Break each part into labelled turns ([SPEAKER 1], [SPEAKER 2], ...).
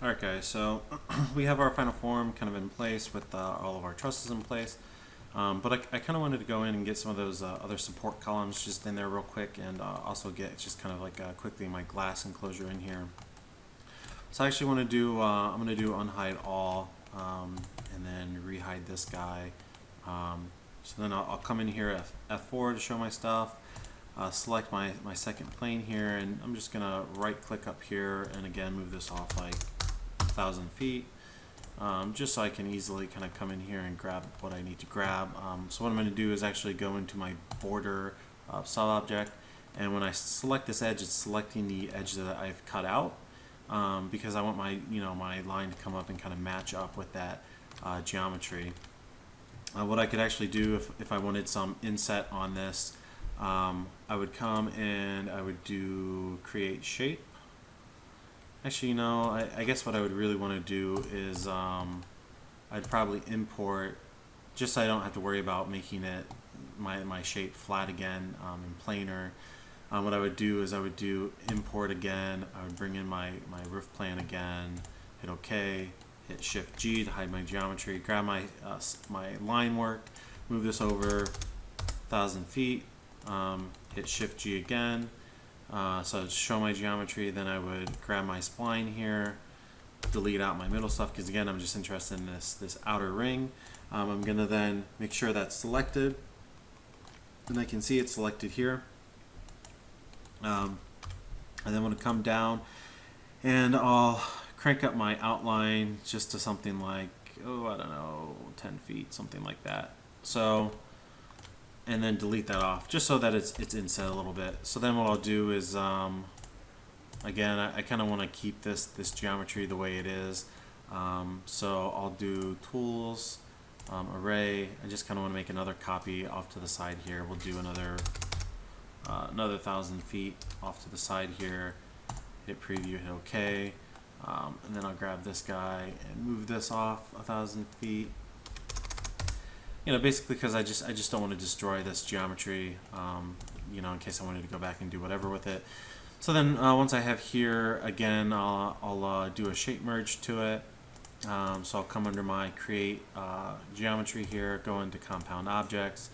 [SPEAKER 1] Alright guys, so we have our final form kind of in place with all of our trusses in place. But I kind of wanted to go in and get some of those other support columns just in there real quick, and also get just kind of like quickly my glass enclosure in here. So I actually want to do, I'm going to do unhide all, and then rehide this guy. So then I'll come in here at F4 to show my stuff, select my second plane here, and I'm just going to right click up here and again move this off like 1,000 feet. Just so I can easily kind of come in here and grab what I need to grab. So what I'm going to do is actually go into my border solid object, and when I select this edge, it's selecting the edge that I've cut out, because I want my my line to come up and kind of match up with that geometry. What I could actually do if I wanted some inset on this, I would come and I would do create shape. Actually, I guess what I would really want to do is I'd probably import, just so I don't have to worry about making it my shape flat again and planar. What I would do is I would do import again. I would bring in my roof plan again, hit OK, hit Shift G to hide my geometry, grab my line work, move this over 1,000 feet, hit Shift G again. So to show my geometry, then I would grab my spline here, delete out my middle stuff, because again I'm just interested in this outer ring. I'm going to then make sure that's selected, and I can see it's selected here. And then I'm going to come down and I'll crank up my outline just to something like, oh, I don't know, 10 feet, something like that. So, and then delete that off just so that it's inset a little bit. So then what I'll do is, again, I kind of want to keep this geometry the way it is. So I'll do tools, array. I just kind of want to make another copy off to the side here. We'll do another 1,000 feet off to the side here. Hit preview, hit OK, and then I'll grab this guy and move this off 1,000 feet. Basically because I just don't want to destroy this geometry, in case I wanted to go back and do whatever with it. So then once I have here, again, I'll do a shape merge to it. So I'll come under my create geometry here, go into compound objects,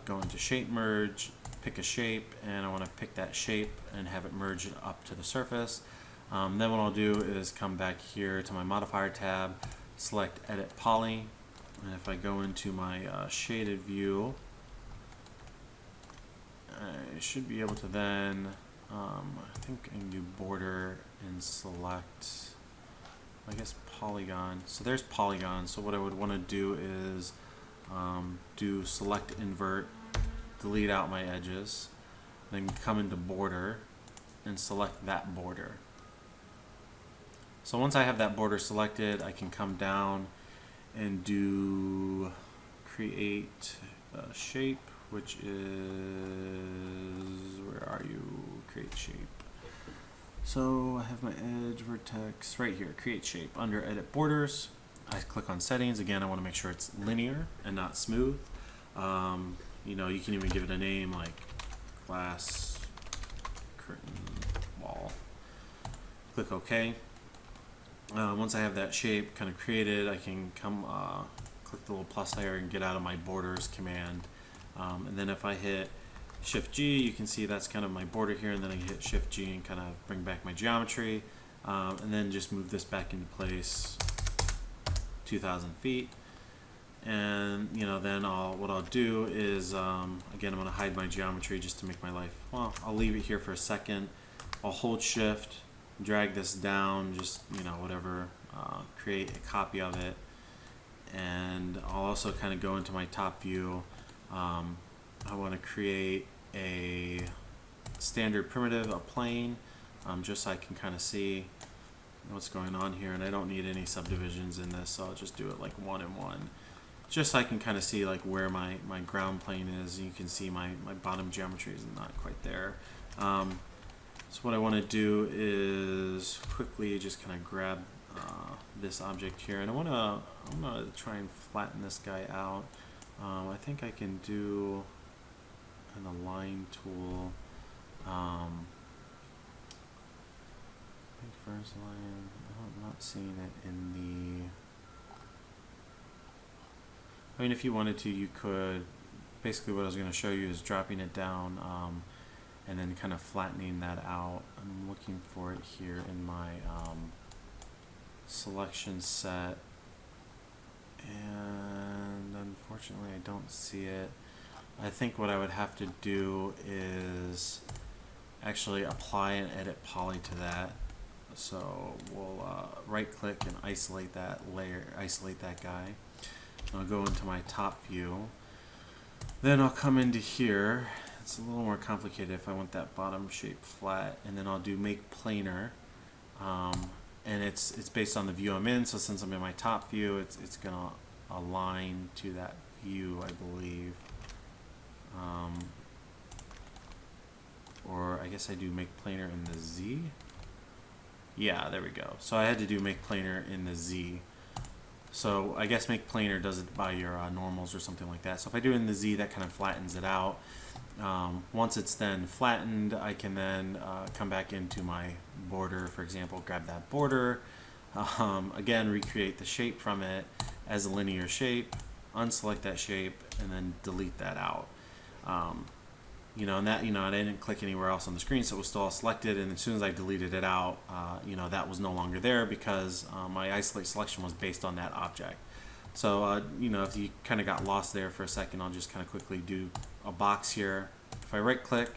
[SPEAKER 1] go into shape merge, pick a shape, and I want to pick that shape and have it merge up to the surface. Then what I'll do is come back here to my modifier tab, select edit poly, and if I go into my shaded view, I should be able to then, I think I can do border and select, I guess, polygon. So there's polygon. So what I would want to do is do select invert, delete out my edges, then come into border and select that border. So once I have that border selected, I can come down and do create shape, which is, where are you? Create shape. So I have my edge vertex right here, create shape. Under edit borders, I click on settings. Again, I want to make sure it's linear and not smooth. You can even give it a name like glass curtain wall. Click OK. Once I have that shape kind of created, I can come click the little plus there and get out of my borders command. And then if I hit Shift G, you can see that's kind of my border here, and then I hit Shift G and kind of bring back my geometry, and then just move this back into place 2,000 feet. And then what I'll do is, again, I'm going to hide my geometry just to make my life, well, I'll leave it here for a second. I'll hold Shift, drag this down, just whatever, create a copy of it, and I'll also kind of go into my top view. I want to create a standard primitive, a plane, just so I can kind of see what's going on here, and I don't need any subdivisions in this, so I'll just do it like 1 and 1. Just so I can kind of see like where my ground plane is. You can see my bottom geometry is not quite there. So what I want to do is quickly just kind of grab this object here, and I'm gonna try and flatten this guy out. I think I can do an align tool. First line, I'm not seeing it in the... I mean, if you wanted to, you could... Basically what I was going to show you is dropping it down and then kind of flattening that out. I'm looking for it here in my selection set, and unfortunately I don't see it. I think what I would have to do is actually apply and edit poly to that. So we'll right click and isolate that layer, isolate that guy. I'll go into my top view. Then I'll come into here. It's a little more complicated if I want that bottom shape flat, and then I'll do make planar. And it's based on the view I'm in, so since I'm in my top view, it's gonna align to that view, I believe. Or I guess I do make planar in the Z. Yeah, there we go. So I had to do make planar in the Z. So I guess make planar does it by your normals or something like that. So if I do it in the Z, that kind of flattens it out. Once it's then flattened, I can then come back into my border, for example, grab that border, again recreate the shape from it as a linear shape, unselect that shape, and then delete that out. You know, and that, you know, I didn't click anywhere else on the screen, so it was still all selected, and as soon as I deleted it out, you know, that was no longer there because my isolate selection was based on that object. So, you know, if you kind of got lost there for a second, I'll just kind of quickly do a box here. If I right click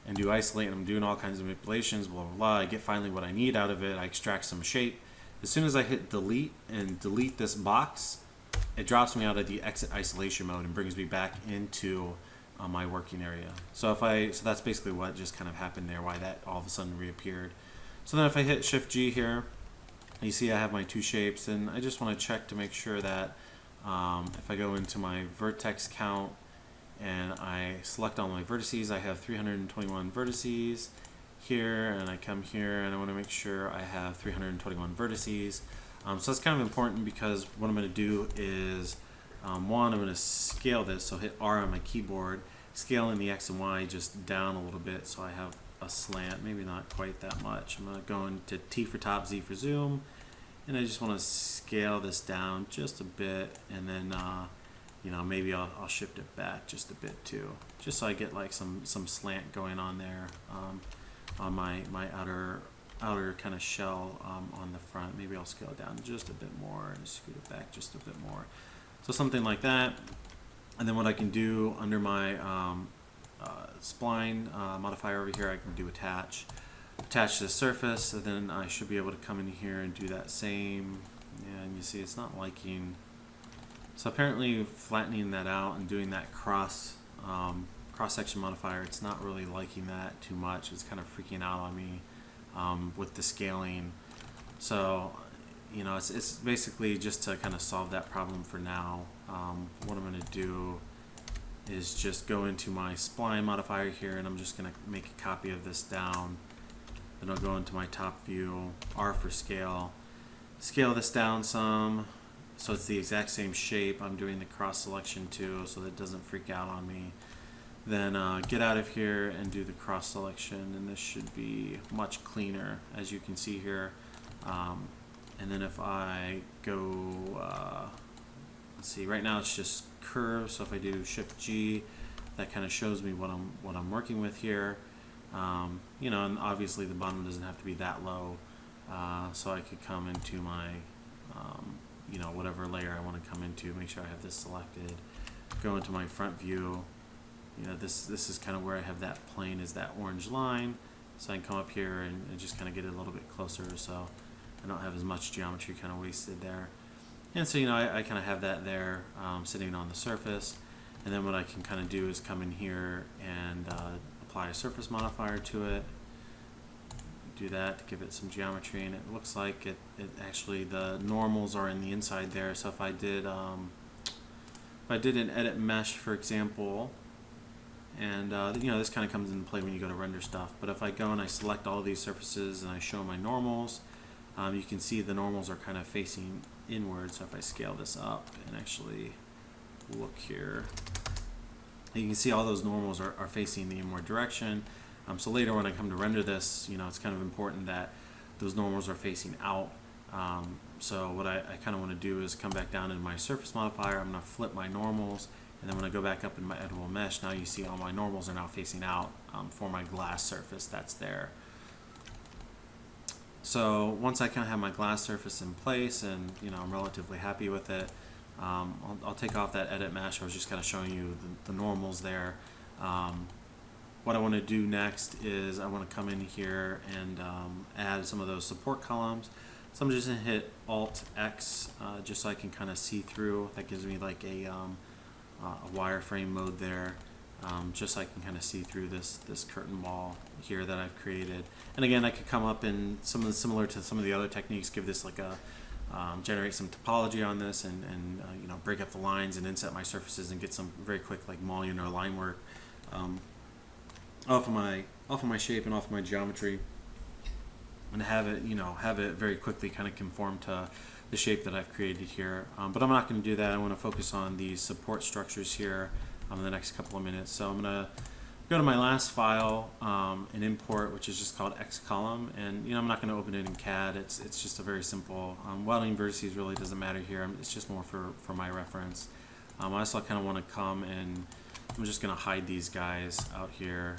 [SPEAKER 1] and do isolate, and I'm doing all kinds of manipulations, blah, blah, blah, I get finally what I need out of it. I extract some shape. As soon as I hit delete and delete this box, it drops me out of the exit isolation mode and brings me back into my working area. So so that's basically what just kind of happened there, why that all of a sudden reappeared. So then if I hit Shift G here, you see I have my two shapes, and I just want to check to make sure that if I go into my vertex count and I select all my vertices, I have 321 vertices here, and I come here and I want to make sure I have 321 vertices. So that's kind of important because what I'm going to do is one, I'm going to scale this, so hit R on my keyboard, scaling the X and Y just down a little bit so I have a slant, maybe not quite that much. I'm going to go into T for top, Z for zoom, and I just want to scale this down just a bit, and then you know, maybe I'll shift it back just a bit too, just so I get like some slant going on there on my outer kind of shell on the front. Maybe I'll scale it down just a bit more and scoot it back just a bit more. So something like that. And then what I can do under my spline modifier over here, I can do attach to the surface, and then I should be able to come in here and do that same. And you see it's not liking. So apparently flattening that out and doing that cross section modifier, it's not really liking that too much. It's kind of freaking out on me with the scaling. So, you know, it's basically just to kind of solve that problem for now. What I'm going to do is just go into my spline modifier here, and I'm just going to make a copy of this down. Then I'll go into my top view, R for scale, scale this down some so it's the exact same shape. I'm doing the cross selection too so that it doesn't freak out on me. Then get out of here and do the cross selection, and this should be much cleaner as you can see here. And then if I go, let's see, right now it's just curves, so if I do Shift G, that kind of shows me what I'm working with here. You know, and obviously the bottom doesn't have to be that low, so I could come into my, you know, whatever layer I want to come into, make sure I have this selected, go into my front view. You know, this is kind of where I have that plane is that orange line, so I can come up here and just kind of get it a little bit closer so I don't have as much geometry kind of wasted there. And so, you know, I kind of have that there sitting on the surface, and then what I can kind of do is come in here and apply a surface modifier to it, do that to give it some geometry, and it looks like it actually, the normals are in the inside there. So if I did an edit mesh, for example, and you know, this kind of comes into play when you go to render stuff, but if I go and I select all of these surfaces and I show my normals, you can see the normals are kind of facing inward. So if I scale this up and actually look here, you can see all those normals are facing the inward direction. So later when I come to render this, you know, it's kind of important that those normals are facing out. So what I kind of want to do is come back down in my surface modifier. I'm going to flip my normals, and then when I go back up in my editable mesh, now you see all my normals are now facing out for my glass surface that's there. So once I kind of have my glass surface in place, and I'm relatively happy with it, I'll take off that edit mesh. I was just kind of showing you the normals there. What I want to do next is I want to come in here and add some of those support columns. So I'm just going to hit Alt X just so I can kind of see through. That gives me like a wireframe mode there, just so I can kind of see through this curtain wall here that I've created. And again, I could come up and similar to some of the other techniques, give this like a generate some topology on this, and break up the lines and inset my surfaces and get some very quick like mullion or line work off of my shape and off of my geometry, and have it very quickly kind of conform to the shape that I've created here. But I'm not going to do that. I want to focus on these support structures here in the next couple of minutes. So I'm going to go to my last file and import, which is just called X column, and I'm not going to open it in CAD. It's just a very simple welding vertices really doesn't matter here. It's just more for my reference. I also kind of want to come and I'm just going to hide these guys out here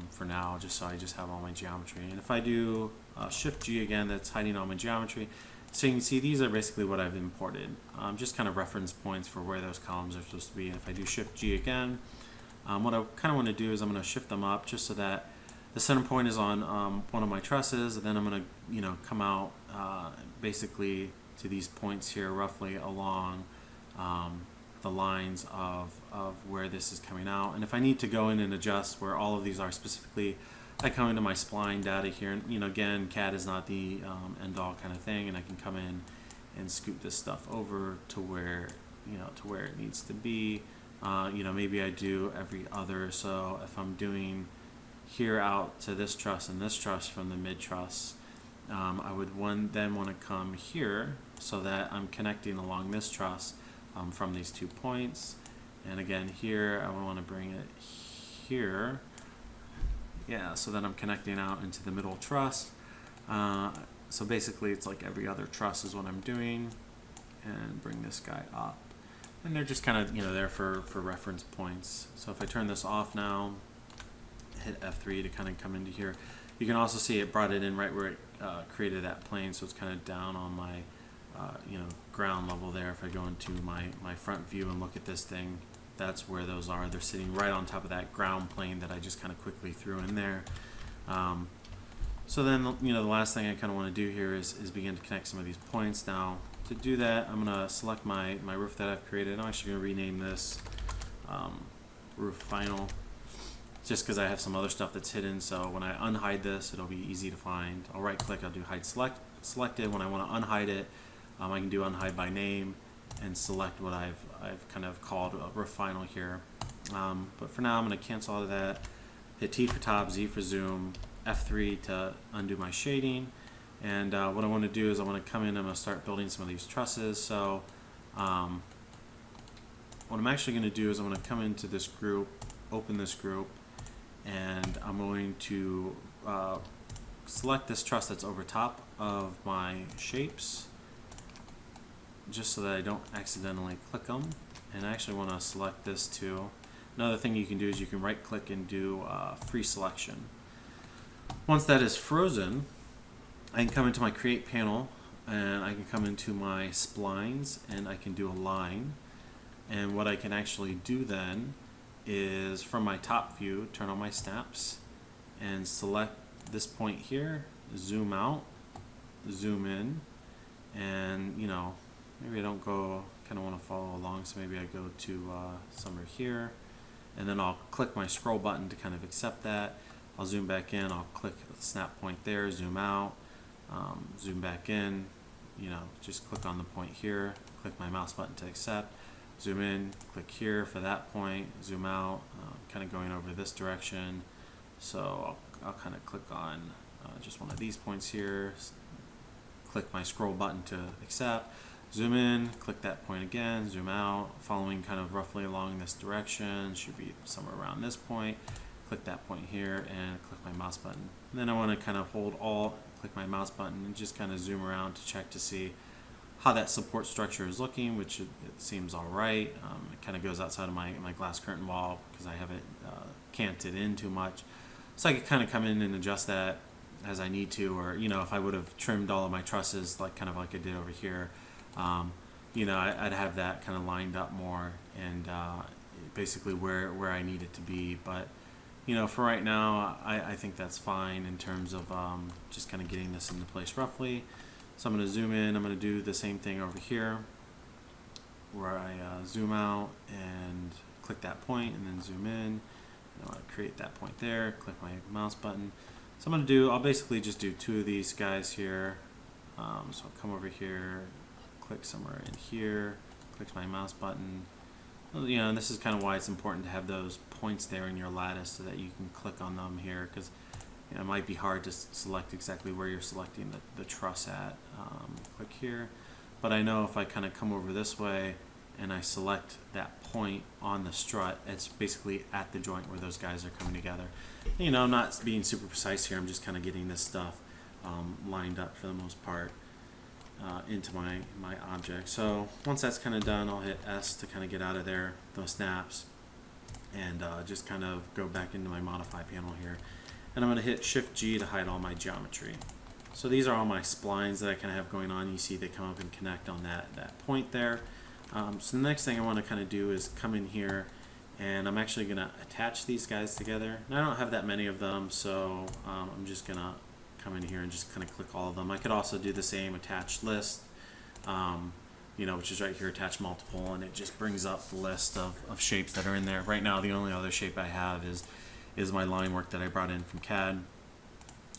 [SPEAKER 1] for now, just so I just have all my geometry. And if I do Shift G again, that's hiding all my geometry. So you can see these are basically what I've imported, just kind of reference points for where those columns are supposed to be. And if I do Shift G again, what I kind of want to do is I'm going to shift them up just so that the center point is on one of my trusses, and then I'm going to come out basically to these points here roughly along the lines of where this is coming out. And if I need to go in and adjust where all of these are specifically, I come into my spline data here, and again, CAD is not the end-all kind of thing, and I can come in and scoot this stuff over to where to where it needs to be. Maybe I do every other. So if I'm doing here out to this truss and this truss from the mid truss, I would then want to come here so that I'm connecting along this truss from these 2 points. And again, here I would want to bring it here. Yeah, so then I'm connecting out into the middle truss. So basically it's like every other truss is what I'm doing, and bring this guy up. And they're just kind of there for reference points. So if I turn this off now, hit F3 to kind of come into here, you can also see it brought it in right where it created that plane, so it's kind of down on my ground level there. If I go into my front view and look at this thing, that's where those are. They're sitting right on top of that ground plane that I just kind of quickly threw in there. So then the last thing I kind of want to do here is begin to connect some of these points. Now to do that, I'm going to select my roof that I've created. I'm actually going to rename this roof final, just because I have some other stuff that's hidden. So when I unhide this, it'll be easy to find. I'll right click, I'll do hide selected. When I want to unhide it, I can do unhide by name and select what I've kind of called a roof final here. But for now, I'm going to cancel all of that. Hit T for top, Z for zoom, F3 to undo my shading. And what I want to do is I want to come in and I'm going to start building some of these trusses. So what I'm actually going to do is I'm going to come into this group, open this group, and I'm going to select this truss that's over top of my shapes, just so that I don't accidentally click them. And I actually want to select this too. Another thing you can do is you can right click and do free selection. Once that is frozen, I can come into my create panel and I can come into my splines and I can do a line. And what I can actually do then is from my top view, turn on my snaps and select this point here, zoom out, zoom in, and maybe I don't go, kind of want to follow along, so maybe I go to somewhere here, and then I'll click my scroll button to kind of accept that. I'll zoom back in, I'll click the snap point there, zoom out, zoom back in, just click on the point here, click my mouse button to accept, zoom in, click here for that point, zoom out, kind of going over this direction. So I'll kind of click on just one of these points here, click my scroll button to accept, zoom in, click that point again, zoom out, following kind of roughly along this direction, should be somewhere around this point, click that point here and click my mouse button. And then I want to kind of hold click my mouse button and just kind of zoom around to check to see how that support structure is looking, which it seems all right. It kind of goes outside of my glass curtain wall because I haven't canted in too much. So I could kind of come in and adjust that as I need to, or if I would have trimmed all of my trusses like I did over here, I'd have that kind of lined up more and basically where I need it to be. But for right now, I think that's fine in terms of just kind of getting this into place roughly. So I'm going to zoom in. I'm going to do the same thing over here where I zoom out and click that point and then zoom in. I want to create that point there, click my mouse button. So I'll basically just do 2 of these guys here. So I'll come over here, click somewhere in here, click my mouse button. And this is kind of why it's important to have those points there in your lattice so that you can click on them here, because it might be hard to select exactly where you're selecting the truss at. Click here. But I know if I kind of come over this way and I select that point on the strut, it's basically at the joint where those guys are coming together. I'm not being super precise here. I'm just kind of getting this stuff lined up for the most part into my object. So once that's kind of done, I'll hit S to kind of get out of there, those snaps, and just kind of go back into my modify panel here. And I'm going to hit Shift G to hide all my geometry. So these are all my splines that I kind of have going on. You see they come up and connect on that point there. So the next thing I want to kind of do is come in here, and I'm actually going to attach these guys together. And I don't have that many of them, so I'm just going to come in here and just kind of click all of them. I could also do the same attach list, which is right here, attach multiple, and it just brings up the list of shapes that are in there. Right now, the only other shape I have is my line work that I brought in from CAD.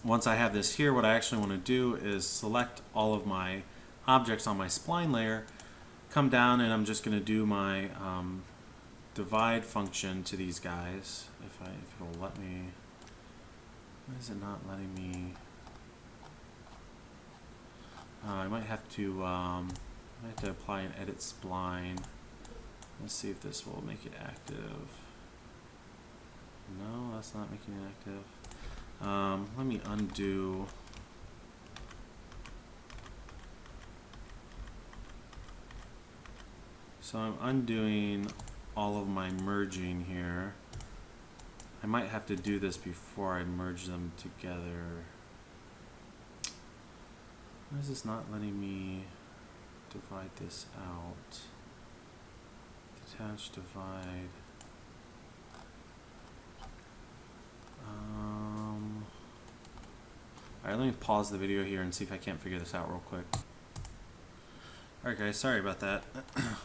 [SPEAKER 1] Once I have this here, what I actually want to do is select all of my objects on my spline layer, come down, and I'm just going to do my divide function to these guys. If it'll let me. Why is it not letting me? I might have to apply an edit spline. Let's see if this will make it active. No, that's not making it active. Let me undo. So I'm undoing all of my merging here. I might have to do this before I merge them together. Why is this not letting me divide this out? Detach, divide. Alright, let me pause the video here and see if I can't figure this out real quick. Alright guys, sorry about that.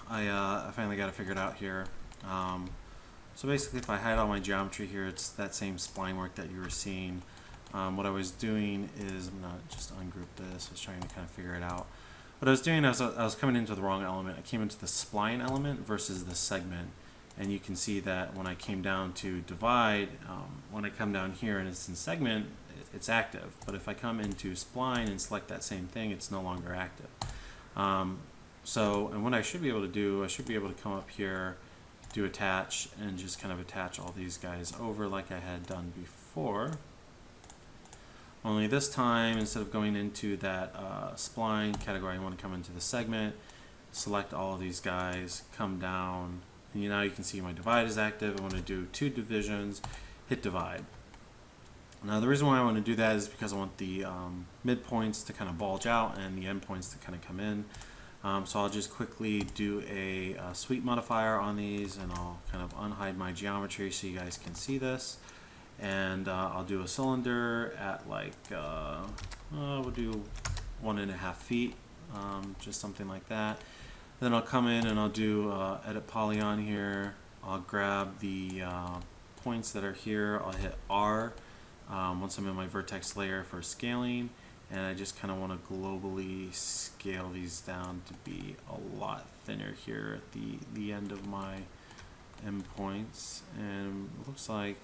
[SPEAKER 1] I finally got it figured out here. So basically if I hide all my geometry here, it's that same spline work that you were seeing. What I was doing is, I'm going to just ungroup this. I was trying to kind of figure it out. What I was doing is I was coming into the wrong element. I came into the spline element versus the segment. And you can see that when I came down to divide, when I come down here and it's in segment, it's active. But if I come into spline and select that same thing, it's no longer active. And what I should be able to do, I should be able to come up here, do attach, and just kind of attach all these guys over like I had done before. Only this time, instead of going into that spline category, I want to come into the segment, select all of these guys, come down, and now you can see my divide is active. I want to do 2 divisions, hit divide. Now the reason why I want to do that is because I want the midpoints to kind of bulge out and the endpoints to kind of come in. So I'll just quickly do a sweep modifier on these, and I'll kind of unhide my geometry so you guys can see this. And I'll do a cylinder at like, we'll do 1.5 feet, just something like that. Then I'll come in and I'll do edit polygon here. I'll grab the points that are here. I'll hit R once I'm in my vertex layer for scaling. And I just kind of want to globally scale these down to be a lot thinner here at the end of my endpoints. And it looks like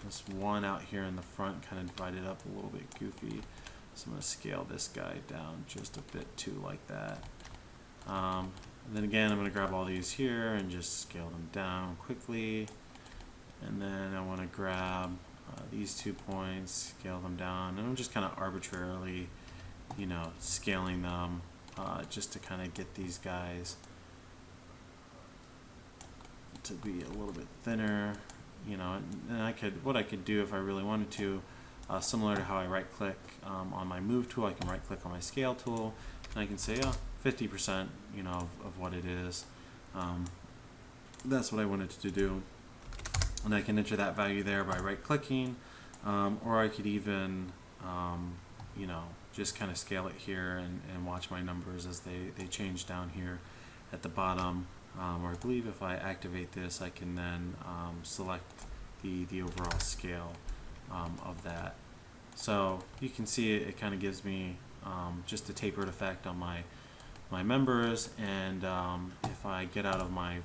[SPEAKER 1] this one out here in the front kind of divided up a little bit goofy. So I'm going to scale this guy down just a bit too, like that. And then again, I'm going to grab all these here and just scale them down quickly. And then I want to grab these 2 points, scale them down, and I'm just kind of arbitrarily, you know, scaling them just to kind of get these guys to be a little bit thinner, you know. And what I could do if I really wanted to, similar to how I right click on my move tool, I can right click on my scale tool and I can say 50%, you know, of what it is. That's what I wanted to do, and I can enter that value there by right clicking, or I could even you know, just kind of scale it here and watch my numbers as they change down here at the bottom. Or I believe if I activate this, I can then select the overall scale of that. So you can see it kind of gives me just a tapered effect on my members. And if I get out of my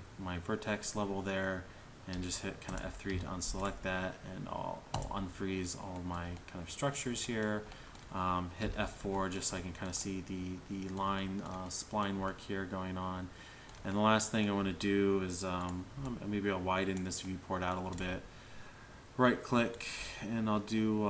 [SPEAKER 1] vertex level there and just hit kind of F3 to unselect that, and I'll unfreeze all of my kind of structures here. Hit F4 just so I can kind of see the line spline work here going on. And the last thing I want to do is maybe I'll widen this viewport out a little bit. Right click and I'll do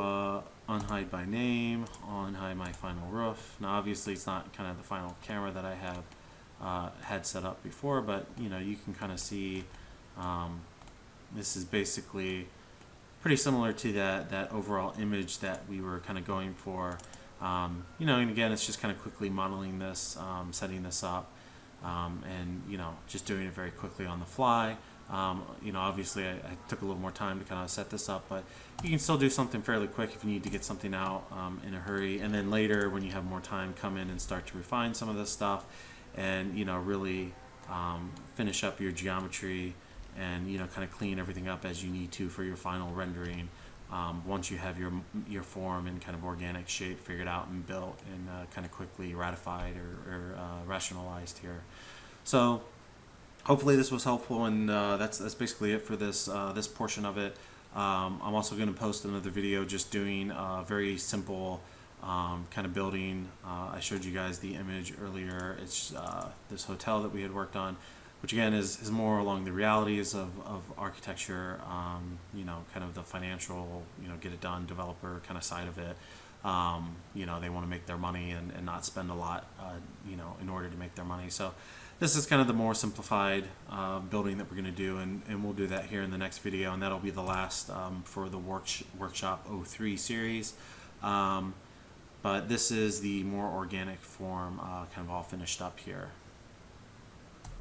[SPEAKER 1] unhide by name, unhide my final roof. Now obviously it's not kind of the final camera that I have had set up before, but you know, you can kind of see this is basically pretty similar to that overall image that we were kind of going for. You know, and again, it's just kind of quickly modeling this, setting this up, and you know, just doing it very quickly on the fly. You know, obviously I took a little more time to kind of set this up, but you can still do something fairly quick if you need to get something out in a hurry, and then later when you have more time, come in and start to refine some of this stuff, and you know, really finish up your geometry and you know, kind of clean everything up as you need to for your final rendering. Once you have your form and kind of organic shape figured out and built and kind of quickly ratified or rationalized here. So hopefully this was helpful, and that's basically it for this this portion of it. I'm also going to post another video just doing a very simple kind of building. I showed you guys the image earlier. It's this hotel that we had worked on, which again is more along the realities of architecture, you know, kind of the financial, you know, get it done developer kind of side of it. You know, they want to make their money and not spend a lot, you know, in order to make their money. So this is kind of the more simplified building that we're going to do, and we'll do that here in the next video, and that'll be the last for the Workshop 03 series. But this is the more organic form kind of all finished up here.